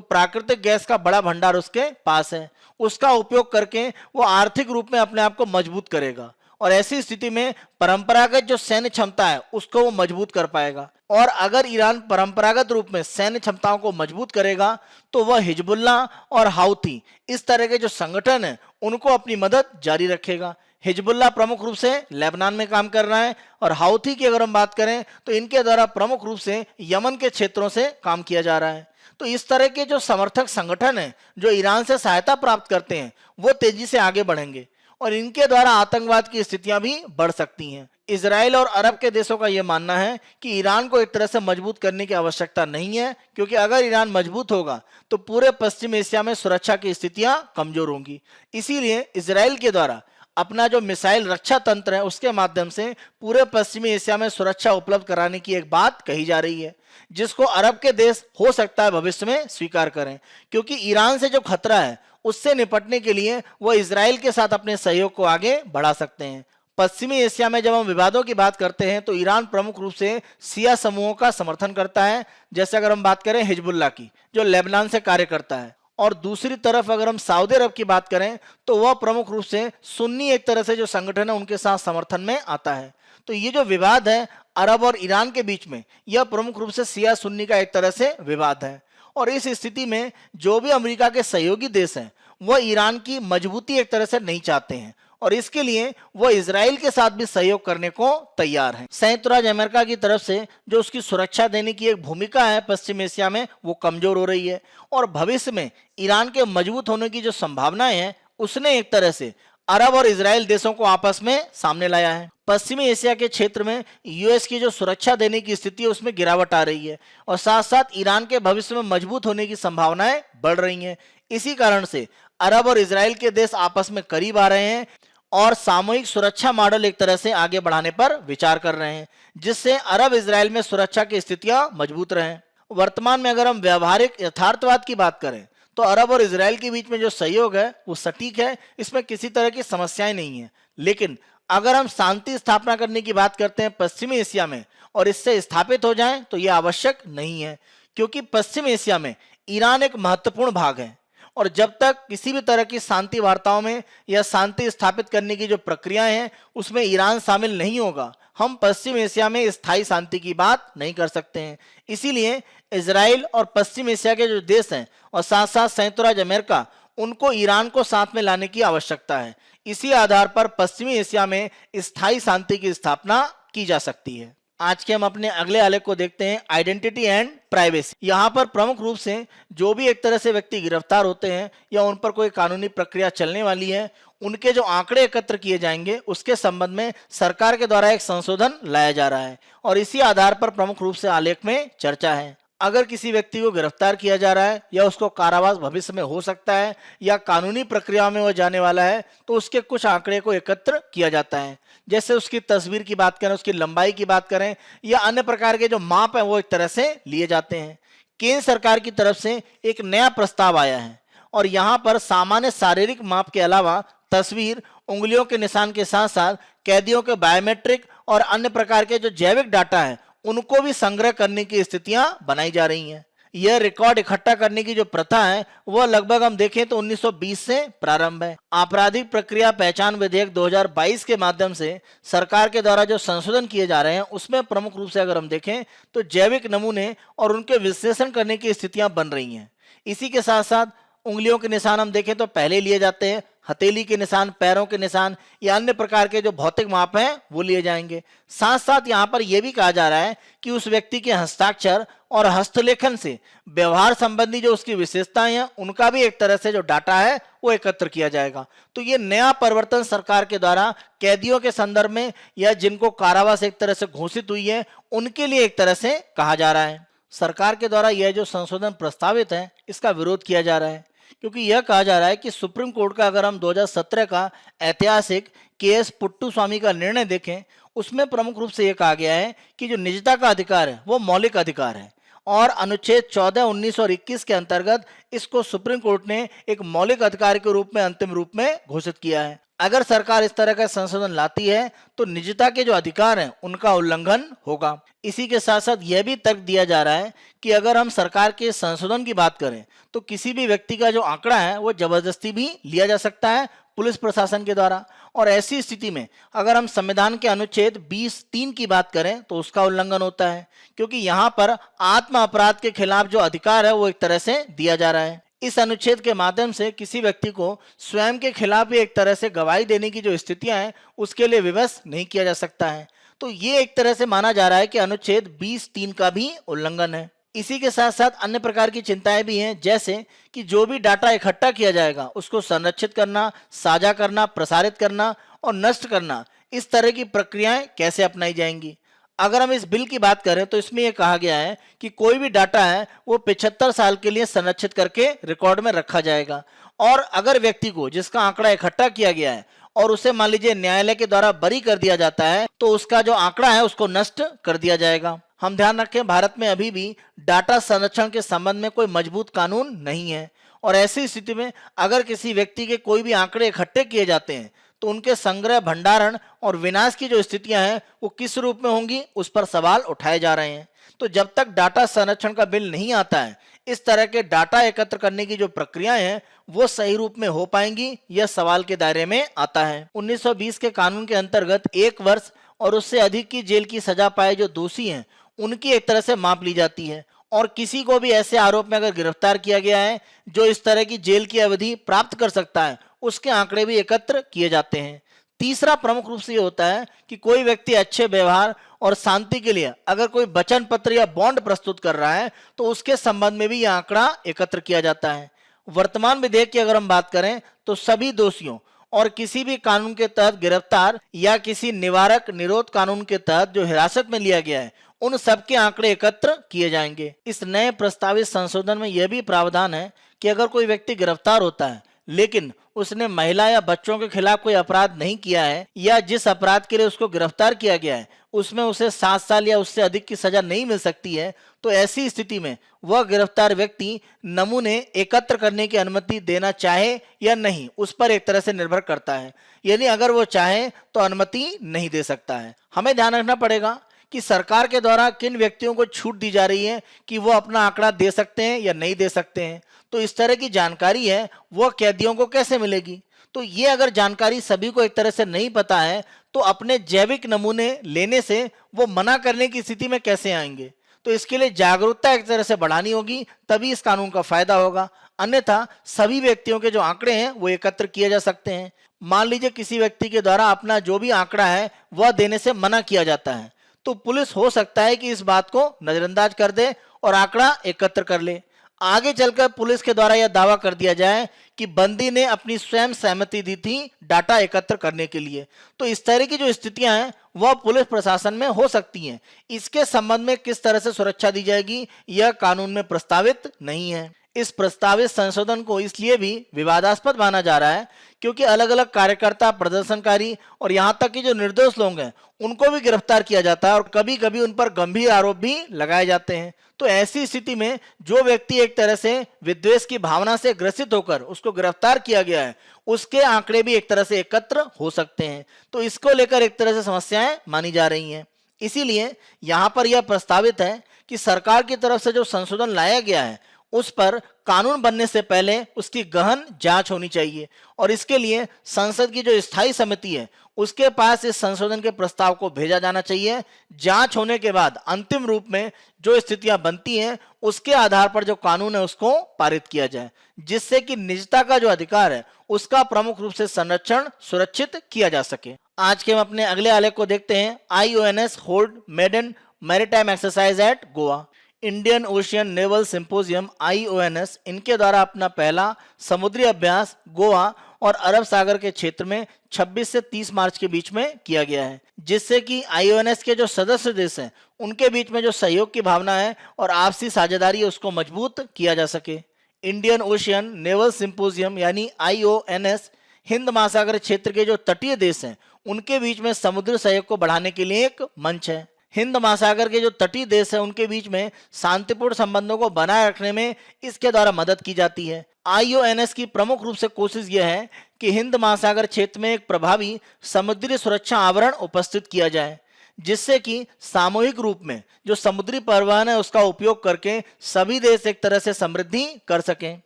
[SPEAKER 1] प्राकृतिक गैस का बड़ा भंडार उसके पास है, उसका उपयोग करके वो आर्थिक रूप में अपने आप को मजबूत करेगा और ऐसी स्थिति में परंपरागत जो सैन्य क्षमता है उसको वो मजबूत कर पाएगा। और अगर ईरान परंपरागत रूप में सैन्य क्षमताओं को मजबूत करेगा तो वह हिजबुल्ला और हाउथी इस तरह के जो संगठन है उनको अपनी मदद जारी रखेगा। हिजबुल्ला प्रमुख रूप से लेबनान में काम कर रहा है और हाउथी की अगर हम बात करें तो इनके द्वारा प्रमुख रूप से यमन के क्षेत्रों से काम किया जा रहा है। तो इस तरह के जो समर्थक संगठन हैं जो ईरान से सहायता प्राप्त करते हैं वो तेजी से आगे बढ़ेंगे और इनके द्वारा आतंकवाद की स्थितियां भी बढ़ सकती हैं। इजराइल और अरब के देशों का यह मानना है कि ईरान को एक तरह से मजबूत करने की आवश्यकता नहीं है, क्योंकि अगर ईरान मजबूत होगा तो पूरे पश्चिम एशिया में सुरक्षा की स्थितियां कमजोर होंगी। इसीलिए इजराइल के द्वारा अपना जो मिसाइल रक्षा तंत्र है उसके माध्यम से पूरे पश्चिमी एशिया में सुरक्षा उपलब्ध कराने की एक बात कही जा रही है, जिसको अरब के देश हो सकता है भविष्य में स्वीकार करें, क्योंकि ईरान से जो खतरा है उससे निपटने के लिए वो इजराइल के साथ अपने सहयोग को आगे बढ़ा सकते हैं। पश्चिमी एशिया में जब हम विवादों की बात करते हैं तो ईरान प्रमुख रूप से शिया समूहों का समर्थन करता है, जैसे अगर हम बात करें हिजबुल्ला की जो लेबनान से कार्य करता है, और दूसरी तरफ अगर हम सऊदी अरब की बात करें तो वह प्रमुख रूप से सुन्नी एक तरह से जो संगठन है उनके साथ समर्थन में आता है। तो ये जो विवाद है अरब और ईरान के बीच में, यह प्रमुख रूप से शिया सुन्नी का एक तरह से विवाद है। और इस स्थिति में जो भी अमेरिका के सहयोगी देश हैं वह ईरान की मजबूती एक तरह से नहीं चाहते हैं और इसके लिए वो इजराइल के साथ भी सहयोग करने को तैयार है। संयुक्त राज्य अमेरिका की तरफ से जो उसकी सुरक्षा देने की एक भूमिका है पश्चिम एशिया में वो कमजोर हो रही है और भविष्य में ईरान के मजबूत होने की जो संभावनाएं हैं उसने एक तरह से अरब और इजराइल देशों को आपस में सामने लाया है। पश्चिमी एशिया के क्षेत्र में यूएस की जो सुरक्षा देने की स्थिति है उसमें गिरावट आ रही है और साथ साथ ईरान के भविष्य में मजबूत होने की संभावनाएं बढ़ रही हैं। इसी कारण से अरब और इजराइल के देश आपस में करीब आ रहे हैं और सामूहिक सुरक्षा मॉडल एक तरह से आगे बढ़ाने पर विचार कर रहे हैं, जिससे अरब इजराइल में सुरक्षा की स्थितियां मजबूत रहें। वर्तमान में अगर हम व्यावहारिक यथार्थवाद की बात करें तो अरब और इजराइल के बीच में जो सहयोग है वो सटीक है, इसमें किसी तरह की समस्याएं नहीं है। लेकिन अगर हम शांति स्थापना करने की बात करते हैं पश्चिमी एशिया में और इससे स्थापित हो जाएं तो यह आवश्यक नहीं है, क्योंकि पश्चिम एशिया में ईरान एक महत्वपूर्ण भाग है और जब तक किसी भी तरह की शांति वार्ताओं में या शांति स्थापित करने की जो प्रक्रियाएं हैं उसमें ईरान शामिल नहीं होगा, हम पश्चिम एशिया में स्थायी शांति की बात नहीं कर सकते हैं। इसीलिए इजराइल और पश्चिम एशिया के जो देश हैं और साथ साथ संयुक्त राज्य अमेरिका, उनको ईरान को साथ में लाने की आवश्यकता है। इसी आधार पर पश्चिमी एशिया में स्थायी शांति की स्थापना की जा सकती है। आज के हम अपने अगले आलेख को देखते हैं, आइडेंटिटी एंड प्राइवेसी। यहाँ पर प्रमुख रूप से जो भी एक तरह से व्यक्ति गिरफ्तार होते हैं या उन पर कोई कानूनी प्रक्रिया चलने वाली है, उनके जो आंकड़े एकत्र किए जाएंगे उसके संबंध में सरकार के द्वारा एक संशोधन लाया जा रहा है और इसी आधार पर प्रमुख रूप से आलेख में चर्चा है। अगर किसी व्यक्ति को गिरफ्तार किया जा रहा है या उसको कारावास भविष्य में हो सकता है या कानूनी प्रक्रिया में वह जाने वाला है तो उसके कुछ आंकड़े को एकत्र किया जाता है, जैसे उसकी तस्वीर की बात करें, उसकी लंबाई की बात करें या अन्य प्रकार के जो माप है वो एक तरह से लिए जाते हैं। केंद्र सरकार की तरफ से एक नया प्रस्ताव आया है और यहाँ पर सामान्य शारीरिक माप के अलावा तस्वीर, उंगलियों के निशान के साथ साथ कैदियों के बायोमेट्रिक और अन्य प्रकार के जो जैविक डाटा है उनको भी संग्रह करने की स्थितियां बनाई जा रही हैं। यह रिकॉर्ड इकट्ठा करने की जो प्रथा है वह लगभग हम देखें तो 1920 से प्रारंभ है। आपराधिक प्रक्रिया पहचान विधेयक 2022 के माध्यम से सरकार के द्वारा जो संशोधन किए जा रहे हैं उसमें प्रमुख रूप से अगर हम देखें तो जैविक नमूने और उनके विश्लेषण करने की स्थितियां बन रही हैं। इसी के साथ साथ उंगलियों के निशान हम देखें तो पहले लिए जाते हैं, हथेली के निशान, पैरों के निशान या अन्य प्रकार के जो भौतिक माप हैं वो लिए जाएंगे। साथ साथ यहाँ पर यह भी कहा जा रहा है कि उस व्यक्ति के हस्ताक्षर और हस्तलेखन से व्यवहार संबंधी जो उसकी विशेषताएं हैं उनका भी एक तरह से जो डाटा है वो एकत्र किया जाएगा। तो ये नया परिवर्तन सरकार के द्वारा कैदियों के संदर्भ में या जिनको कारावास एक तरह से घोषित हुई है उनके लिए एक तरह से कहा जा रहा है। सरकार के द्वारा यह जो संशोधन प्रस्तावित है इसका विरोध किया जा रहा है, क्योंकि यह कहा जा रहा है कि सुप्रीम कोर्ट का अगर हम 2017 का ऐतिहासिक केएस पुट्टुस्वामी का निर्णय देखें, उसमें प्रमुख रूप से यह कहा गया है कि जो निजता का अधिकार है वो मौलिक अधिकार है और अनुच्छेद 14, 19 और 21 के अंतर्गत इसको सुप्रीम कोर्ट ने एक मौलिक अधिकार के रूप में अंतिम रूप में घोषित किया है। अगर सरकार इस तरह का संशोधन लाती है तो निजता के जो अधिकार हैं उनका उल्लंघन होगा। इसी के साथ साथ यह भी तर्क दिया जा रहा है कि अगर हम सरकार के संशोधन की बात करें तो किसी भी व्यक्ति का जो आंकड़ा है वो जबरदस्ती भी लिया जा सकता है पुलिस प्रशासन के द्वारा, और ऐसी स्थिति में अगर हम संविधान के अनुच्छेद 20(3) की बात करें तो उसका उल्लंघन होता है, क्योंकि यहाँ पर आत्म अपराध के खिलाफ जो अधिकार है वो एक तरह से दिया जा रहा है। इस अनुच्छेद के माध्यम से किसी व्यक्ति को स्वयं के खिलाफ भी एक तरह से गवाही देने की जो स्थितियां हैं उसके लिए विवश नहीं किया जा सकता है। तो ये एक तरह से माना जा रहा है कि अनुच्छेद 20(3) का भी उल्लंघन है। इसी के साथ साथ अन्य प्रकार की चिंताएं भी हैं, जैसे कि जो भी डाटा इकट्ठा किया जाएगा उसको संरक्षित करना, साझा करना, प्रसारित करना और नष्ट करना, इस तरह की प्रक्रियाएं कैसे अपनाई जाएंगी। अगर हम इस बिल की बात करें तो इसमें यह कहा गया है कि कोई भी डाटा है वो 75 साल के लिए संरक्षित करके रिकॉर्ड में रखा जाएगा, और अगर व्यक्ति को जिसका आंकड़ा इकट्ठा किया गया है और उसे मान लीजिए न्यायालय के द्वारा बरी कर दिया जाता है तो उसका जो आंकड़ा है उसको नष्ट कर दिया जाएगा। हम ध्यान रखें, भारत में अभी भी डाटा संरक्षण के संबंध में कोई मजबूत कानून नहीं है, और ऐसी स्थिति में अगर किसी व्यक्ति के कोई भी आंकड़े इकट्ठे किए जाते हैं तो उनके संग्रह, भंडारण और विनाश की जो स्थितियां हैं वो किस रूप में होंगी उस पर सवाल उठाए जा रहे हैं। तो जब तक डाटा संरक्षण का बिल नहीं आता है, इस तरह के डाटा एकत्र करने की जो प्रक्रियाएं हैं वो सही रूप में हो पाएंगी, यह सवाल के दायरे में आता है। 1920 के कानून के अंतर्गत 1 वर्ष और उससे अधिक की जेल की सजा पाए जो दोषी हैं उनकी एक तरह से माप ली जाती है, और किसी को भी ऐसे आरोप में अगर गिरफ्तार किया गया है जो इस तरह की जेल की अवधि प्राप्त कर सकता है उसके आंकड़े भी एकत्र किए जाते हैं। तीसरा प्रमुख रूप से ये होता है कि कोई व्यक्ति अच्छे व्यवहार और शांति के लिए अगर कोई वचन पत्र या बॉन्ड प्रस्तुत कर रहा है तो उसके संबंध में भी यह आंकड़ा एकत्र किया जाता है। वर्तमान विधेयक की अगर हम बात करें तो सभी दोषियों और किसी भी कानून के तहत गिरफ्तार या किसी निवारक निरोध कानून के तहत जो हिरासत में लिया गया है उन सबके आंकड़े एकत्र किए जाएंगे। इस नए प्रस्तावित संशोधन में यह भी प्रावधान है कि अगर कोई व्यक्ति गिरफ्तार होता है लेकिन उसने महिला या बच्चों के खिलाफ कोई अपराध नहीं किया है, या जिस अपराध के लिए उसको गिरफ्तार किया गया है उसमें उसे 7 साल या उससे अधिक की सजा नहीं मिल सकती है, तो ऐसी स्थिति में वह गिरफ्तार व्यक्ति नमूने एकत्र करने की अनुमति देना चाहे या नहीं उस पर एक तरह से निर्भर करता है। यानी अगर वो चाहे तो अनुमति नहीं दे सकता है। हमें ध्यान रखना पड़ेगा कि सरकार के द्वारा किन व्यक्तियों को छूट दी जा रही है कि वो अपना आंकड़ा दे सकते हैं या नहीं दे सकते हैं। तो इस तरह की जानकारी है वो कैदियों को कैसे मिलेगी? तो ये अगर जानकारी सभी को एक तरह से नहीं पता है तो अपने जैविक नमूने लेने से वो मना करने की स्थिति में कैसे आएंगे? तो इसके लिए जागरूकता एक तरह से बढ़ानी होगी, तभी इस कानून का फायदा होगा। अन्यथा सभी व्यक्तियों के जो आंकड़े हैं वो एकत्र किए जा सकते हैं। मान लीजिए किसी व्यक्ति के द्वारा अपना जो भी आंकड़ा है वह देने से मना किया जाता है, तो पुलिस हो सकता है कि इस बात को नजरअंदाज कर दे और आंकड़ा एकत्र कर ले। आगे चलकर पुलिस के द्वारा यह दावा कर दिया जाए कि बंदी ने अपनी स्वयं सहमति दी थी डाटा एकत्र करने के लिए। तो इस तरह की जो स्थितियां हैं वह पुलिस प्रशासन में हो सकती हैं। इसके संबंध में किस तरह से सुरक्षा दी जाएगी यह कानून में प्रस्तावित नहीं है। इस प्रस्तावित संशोधन को इसलिए भी विवादास्पद माना जा रहा है क्योंकि अलग अलग कार्यकर्ता, प्रदर्शनकारी और यहां तक कि जो निर्दोष लोग हैं उनको भी गिरफ्तार किया जाता है और कभी कभी उन पर गंभीर आरोप भी लगाए जाते हैं। तो ऐसी स्थिति में जो व्यक्ति एक तरह से विद्वेष की भावना से ग्रसित होकर उसको गिरफ्तार किया गया है उसके आंकड़े भी एक तरह से एकत्र हो सकते हैं। तो इसको लेकर एक तरह से समस्याएं मानी जा रही हैं। इसीलिए यहाँ पर यह प्रस्तावित है कि सरकार की तरफ से जो संशोधन लाया गया है उस पर कानून बनने से पहले उसकी गहन जांच होनी चाहिए, और इसके लिए संसद की जो स्थायी समिति है उसके पास इस संशोधन के प्रस्ताव को भेजा जाना चाहिए। जांच होने के बाद अंतिम रूप में जो स्थितियां बनती हैं उसके आधार पर जो कानून है उसको पारित किया जाए, जिससे कि निजता का जो अधिकार है उसका प्रमुख रूप से संरक्षण सुरक्षित किया जा सके। आज के हम अपने अगले आलेख को देखते हैं। IONS hold maiden maritime exercise at Goa. Indian ocean naval symposium IONS इनके द्वारा अपना पहला समुद्री अभ्यास गोवा और अरब सागर के क्षेत्र में 26 से 30 मार्च के बीच में किया गया है, जिससे कि IONS के जो सदस्य देश हैं उनके बीच में जो सहयोग की भावना है और आपसी साझेदारी है उसको मजबूत किया जा सके। इंडियन ओशियन नेवल सिंपोजियम यानी IONS हिंद महासागर क्षेत्र के जो तटीय देश हैं उनके बीच में समुद्री सहयोग को बढ़ाने के लिए एक मंच है। हिंद महासागर के जो तटीय देश हैं उनके बीच में शांतिपूर्ण संबंधों को बनाए रखने में इसके द्वारा मदद की जाती है। IONS की प्रमुख रूप से कोशिश यह है कि हिंद महासागर क्षेत्र में एक प्रभावी समुद्री सुरक्षा आवरण उपस्थित किया जाए, जिससे कि सामूहिक रूप में जो समुद्री परिवहन है उसका उपयोग करके सभी देश एक तरह से समृद्धि कर सकें।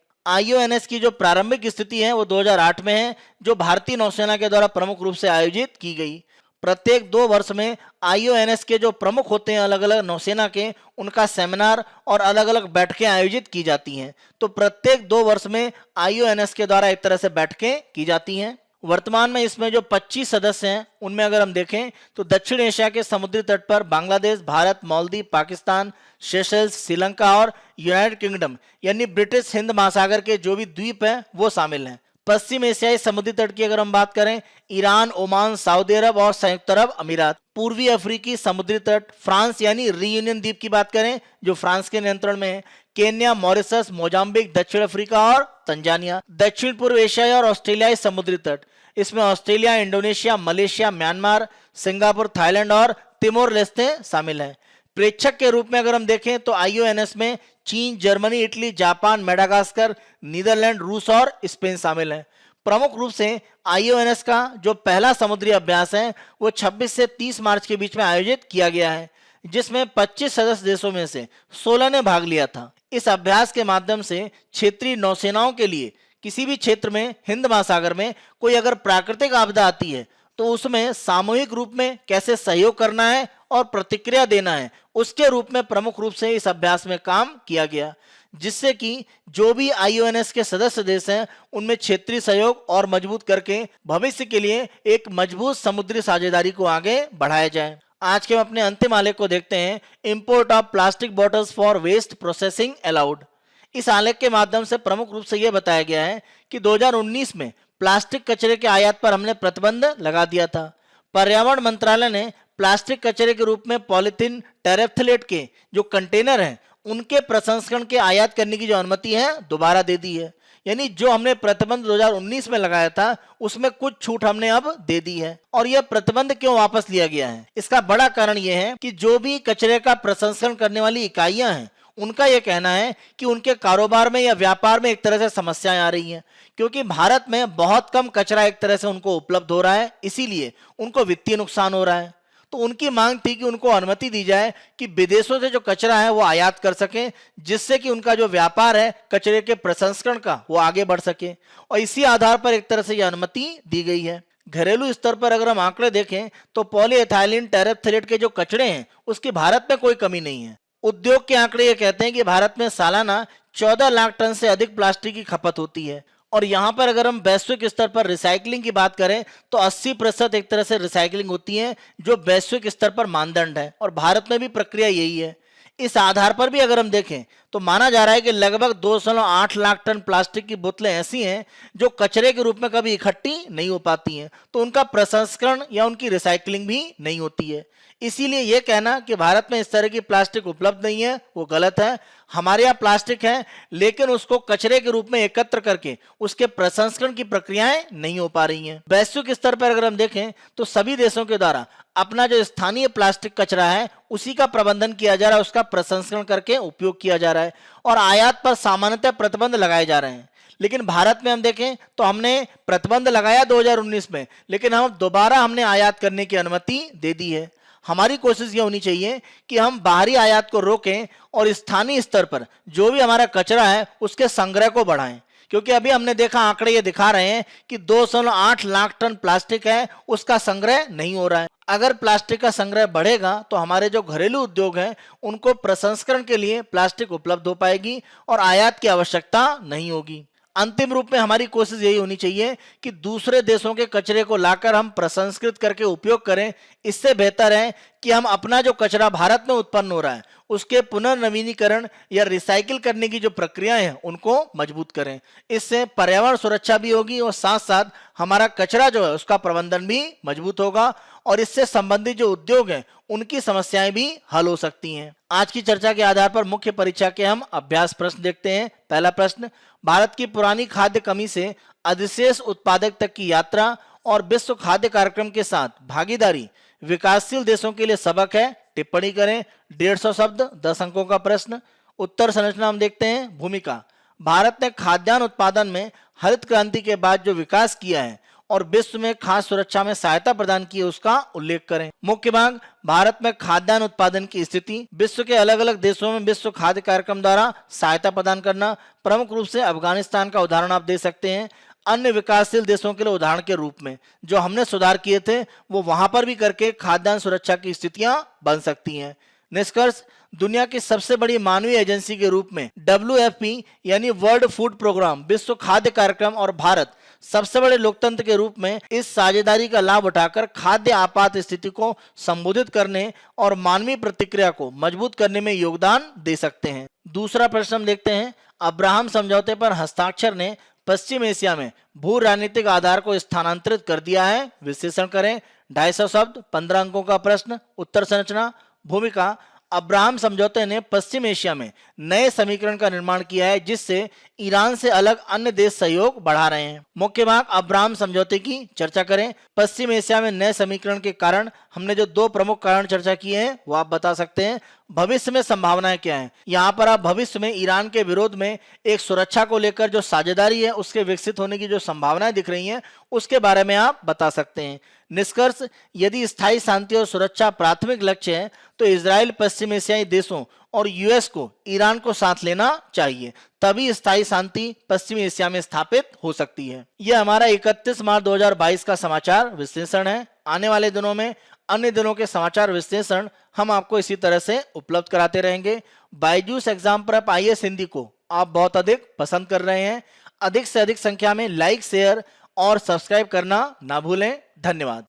[SPEAKER 1] IONS की जो प्रारंभिक स्थिति है वो 2008 में है, जो भारतीय नौसेना के द्वारा प्रमुख रूप से आयोजित की गई। प्रत्येक 2 वर्ष में IONS के जो प्रमुख होते हैं अलग अलग नौसेना के, उनका सेमिनार और अलग अलग बैठकें आयोजित की जाती हैं। तो प्रत्येक 2 वर्ष में IONS के द्वारा एक तरह से बैठकें की जाती हैं। वर्तमान में इसमें जो 25 सदस्य हैं उनमें अगर हम देखें तो दक्षिण एशिया के समुद्री तट पर बांग्लादेश, भारत, मालदीव, पाकिस्तान, सेशल्स, श्रीलंका और यूनाइटेड किंगडम यानी ब्रिटिश हिंद महासागर के जो भी द्वीप हैं वो शामिल हैं। पश्चिम एशियाई समुद्री तट की अगर हम बात करें, ईरान, ओमान, सऊदी अरब और संयुक्त अरब अमीरात। पूर्वी अफ्रीकी समुद्री तट, फ्रांस यानी रियूनियन द्वीप की बात करें जो फ्रांस के नियंत्रण में है, केन्या, मॉरिशस, मोजाम्बिक, दक्षिण अफ्रीका और तंजानिया। दक्षिण पूर्व एशियाई और ऑस्ट्रेलियाई समुद्री तट, इसमें Australia, Indonesia, Malaysia, Myanmar, Singapore, Thailand और तिमोर लेस्ते शामिल हैं। प्रेक्षक के रूप में अगर हम देखें तो IONS में चीन, Germany, Italy, Japan, Madagascar, Netherland, रूस और स्पेन शामिल हैं। प्रमुख रूप से IONS का जो पहला समुद्री अभ्यास है वो 26 से 30 मार्च के बीच में आयोजित किया गया है, जिसमें 25 सदस्य देशों में से 16 ने भाग लिया था। इस अभ्यास के माध्यम से क्षेत्रीय नौसेनाओं के लिए किसी भी क्षेत्र में हिंद महासागर में कोई अगर प्राकृतिक आपदा आती है तो उसमें सामूहिक रूप में कैसे सहयोग करना है और प्रतिक्रिया देना है, उसके रूप में प्रमुख रूप से इस अभ्यास में काम किया गया, जिससे कि जो भी IONS के सदस्य देश हैं उनमें क्षेत्रीय सहयोग और मजबूत करके भविष्य के लिए एक मजबूत समुद्री साझेदारी को आगे बढ़ाया जाए। आज के हम अपने अंतिम आलेख को देखते हैं, import of plastic bottles for waste processing allowed. इस आलेख के माध्यम से प्रमुख रूप से यह बताया गया है कि 2019 में प्लास्टिक कचरे के आयात पर हमने प्रतिबंध लगा दिया था। पर्यावरण मंत्रालय ने प्लास्टिक कचरे के रूप में पॉलीथीन, टेरेफ्थलेट के जो कंटेनर हैं उनके प्रसंस्करण के आयात करने की जो अनुमति है दोबारा दे दी है। यानी जो हमने प्रतिबंध 2019 में लगाया था उसमें कुछ छूट हमने अब दे दी है। और यह प्रतिबंध क्यों वापस लिया गया है, इसका बड़ा कारण यह है कि जो भी कचरे का प्रसंस्करण करने वाली इकाइयां हैं उनका यह कहना है कि उनके कारोबार में या व्यापार में एक तरह से समस्याएं आ रही हैं, क्योंकि भारत में बहुत कम कचरा एक तरह से उनको उपलब्ध हो रहा है, इसीलिए उनको वित्तीय नुकसान हो रहा है। तो उनकी मांग थी कि उनको अनुमति दी जाए कि विदेशों से जो कचरा है वो आयात कर सकें, जिससे कि उनका जो व्यापार है कचरे के प्रसंस्करण का वो आगे बढ़ सके। और इसी आधार पर एक तरह से यह अनुमति दी गई है। घरेलू स्तर पर अगर हम आंकड़े देखें तो पॉलीएथाइलिन टेरेफ्थलेट के जो कचरे हैं उसकी भारत में कोई कमी नहीं है। उद्योग के आंकड़े ये कहते हैं कि भारत में सालाना 14 लाख टन से अधिक प्लास्टिक की खपत होती है। और यहाँ पर अगर हम वैश्विक स्तर पर रिसाइकलिंग की बात करें तो 80% एक तरह से रिसाइकलिंग होती है, जो वैश्विक स्तर पर मानदंड है, और भारत में भी प्रक्रिया यही है। इस आधार पर भी अगर हम देखें तो माना जा रहा है कि लगभग 2.8 लाख टन प्लास्टिक की बोतलें ऐसी हैं जो कचरे के रूप में कभी इकट्ठी नहीं हो पाती हैं, तो उनका प्रसंस्करण या उनकी रिसाइकलिंग भी नहीं होती है। इसीलिए यह कहना कि भारत में इस तरह की प्लास्टिक उपलब्ध नहीं है वो गलत है। हमारे यहाँ प्लास्टिक है, लेकिन उसको कचरे के रूप में एकत्र करके उसके प्रसंस्करण की प्रक्रियाएं नहीं हो पा रही हैं। वैश्विक स्तर पर अगर हम देखें तो सभी देशों के द्वारा अपना जो स्थानीय प्लास्टिक कचरा है उसी का प्रबंधन किया जा रहा है, उसका प्रसंस्करण करके उपयोग किया जा रहा है, और आयात पर सामान्यतः प्रतिबंध लगाए जा रहे हैं। लेकिन भारत में हम देखें तो हमने प्रतिबंध लगाया 2019 में, लेकिन हम दोबारा हमने आयात करने की अनुमति दे दी है। हमारी कोशिश ये होनी चाहिए कि हम बाहरी आयात को रोकें और स्थानीय स्तर पर जो भी हमारा कचरा है उसके संग्रह को बढ़ाएं, क्योंकि अभी हमने देखा आंकड़े ये दिखा रहे हैं कि 2.8 लाख टन प्लास्टिक है उसका संग्रह नहीं हो रहा है। अगर प्लास्टिक का संग्रह बढ़ेगा तो हमारे जो घरेलू उद्योग हैं उनको प्रसंस्करण के लिए प्लास्टिक उपलब्ध हो पाएगी और आयात की आवश्यकता नहीं होगी। अंतिम रूप में हमारी कोशिश यही होनी चाहिए कि दूसरे देशों के कचरे को लाकर हम प्रसंस्कृत करके उपयोग करें। इससे बेहतर है कि हम अपना जो कचरा भारत में उत्पन्न हो रहा है उसके पुनर्नवीनीकरण या रिसाइकिल करने की जो प्रक्रियाएं हैं उनको मजबूत करें। इससे पर्यावरण सुरक्षा भी होगी और साथ साथ हमारा कचरा जो है उसका प्रबंधन भी मजबूत होगा और इससे संबंधित जो उद्योग हैं उनकी समस्याएं भी हल हो सकती हैं। आज की चर्चा के आधार पर मुख्य परीक्षा के हम अभ्यास प्रश्न देखते हैं। पहला प्रश्न, भारत की पुरानी खाद्य कमी से अधिशेष उत्पादक तक की यात्रा और विश्व खाद्य कार्यक्रम के साथ भागीदारी विकासशील देशों के लिए सबक है। टिप्पणी करें। 150 शब्द, 10 अंकों का प्रश्न। उत्तर संरचना हम देखते हैं। भूमिका, भारत ने खाद्यान्न उत्पादन में हरित क्रांति के बाद जो विकास किया है और विश्व में खाद्य सुरक्षा में सहायता प्रदान की है उसका उल्लेख करें। मुख्य भाग, भारत में खाद्यान्न उत्पादन की स्थिति, विश्व के अलग अलग देशों में विश्व खाद्य कार्यक्रम द्वारा सहायता प्रदान करना। प्रमुख रूप से अफगानिस्तान का उदाहरण आप दे सकते हैं। अन्य विकासशील देशों के लिए उदाहरण के रूप में जो हमने सुधार किए थे वो वहां पर भी करके खाद्यान्न सुरक्षा की स्थितियां बन सकती हैं। निष्कर्ष, दुनिया की सबसे बड़ी मानवीय एजेंसी के रूप में WFP यानी वर्ल्ड फूड प्रोग्राम, विश्व खाद्य कार्यक्रम और भारत सबसे बड़े लोकतंत्र के रूप में इस साझेदारी का लाभ उठाकर खाद्य आपात स्थिति को संबोधित करने और मानवीय प्रतिक्रिया को मजबूत करने में योगदान दे सकते हैं। दूसरा प्रश्न हम देखते हैं। अब्राहम समझौते पर हस्ताक्षर ने पश्चिम एशिया में भू राजनीतिक आधार को स्थानांतरित कर दिया है। विश्लेषण करें। 250 शब्द, 15 अंकों का प्रश्न। उत्तर संरचना। भूमिका, अब्राहम समझौते ने पश्चिम एशिया में नए समीकरण का निर्माण किया है जिससे ईरान से अलग अन्य देश सहयोग बढ़ा रहे हैं। मुख्य भाग, अब्राहम समझौते की चर्चा करें। पश्चिम एशिया में नए समीकरण के कारण हमने जो 2 प्रमुख कारण चर्चा किए हैं वो आप बता सकते हैं। भविष्य में संभावनाएं क्या हैं? यहाँ पर आप भविष्य में ईरान के विरोध में एक सुरक्षा को लेकर जो साझेदारी है उसके विकसित होने की जो संभावनाएं दिख रही हैं उसके बारे में आप बता सकते हैं। निष्कर्ष, यदि स्थायी शांति और सुरक्षा प्राथमिक लक्ष्य है तो इजराइल पश्चिम एशियाई देशों और यूएस को ईरान को साथ लेना चाहिए, तभी स्थायी शांति पश्चिम एशिया में स्थापित हो सकती है। यह हमारा 31 मार्च 2022 का समाचार विश्लेषण है। आने वाले दिनों में अन्य दिनों के समाचार विश्लेषण हम आपको इसी तरह से उपलब्ध कराते रहेंगे। बायजूस एग्जाम पर IAS हिंदी को आप बहुत अधिक पसंद कर रहे हैं। अधिक से अधिक संख्या में लाइक, शेयर और सब्सक्राइब करना ना भूलें। धन्यवाद।